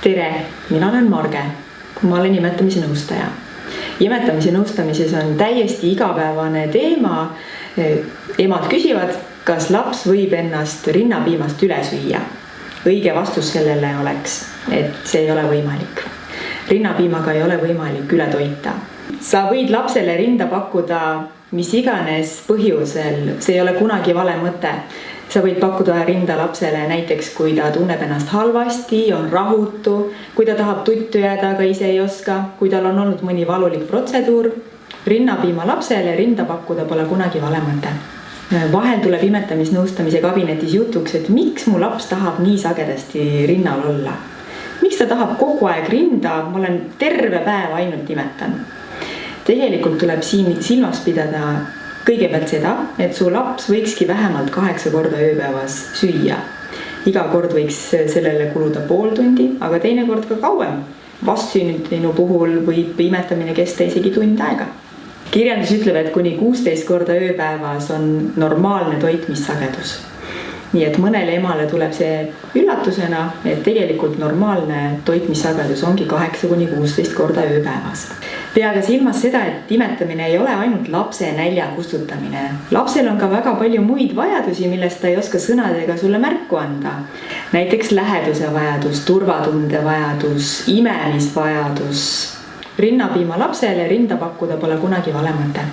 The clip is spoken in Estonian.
Tere, mina olen Marge. Ma olen imetamise nõustaja. Imetamise nõustamises on täiesti igapäevane teema. Emad küsivad, kas laps võib ennast rinnapiimast üle süüa. Õige vastus sellele oleks, et see ei ole võimalik. Rinnapiimaga ei ole võimalik üle toita. Sa võid lapsele rinda pakkuda mis iganes põhjusel, see ei ole kunagi vale mõte. Sa võid pakkuda rinda lapsele näiteks, kui ta tunneb ennast halvasti, on rahutu, kui ta tahab tuttu jääda, aga ise ei oska, kui tal on olnud mõni valulik protseduur. Rinnapiima lapsele rinda pakkuda pole kunagi vale mõte. Vahel tuleb imetamisnõustamise kabinetis jutuks, et miks mu laps tahab nii sagedasti rinnal olla. Miks ta tahab kogu aeg rinda, ma olen terve päev ainult imetan. Tegelikult tuleb siin silmas pidada kõigepealt seda, et su laps võikski vähemalt 8 korda ööpäevas süüa. Iga kord võiks sellele kuluda pool tundi, aga teinekord ka kauem. Vastsünnitinu puhul võib imetamine kesta isegi tund aega. Kirjandus ütleb, et kuni 16 korda ööpäevas on normaalne toitmissagedus. Nii et mõnele emale tuleb see üllatusena, et tegelikult normaalne toitmissagedus ongi 8–16 korda ööpäevas. Pea ka silmas seda, et imetamine ei ole ainult lapse nälja kustutamine. Lapsel on ka väga palju muid vajadusi, millest ta ei oska sõnadega sulle märku anda. Näiteks läheduse vajadus, turvatunde vajadus, imemisvajadus. Rinnapiima lapsele rinda pakkuda pole kunagi vale mõte.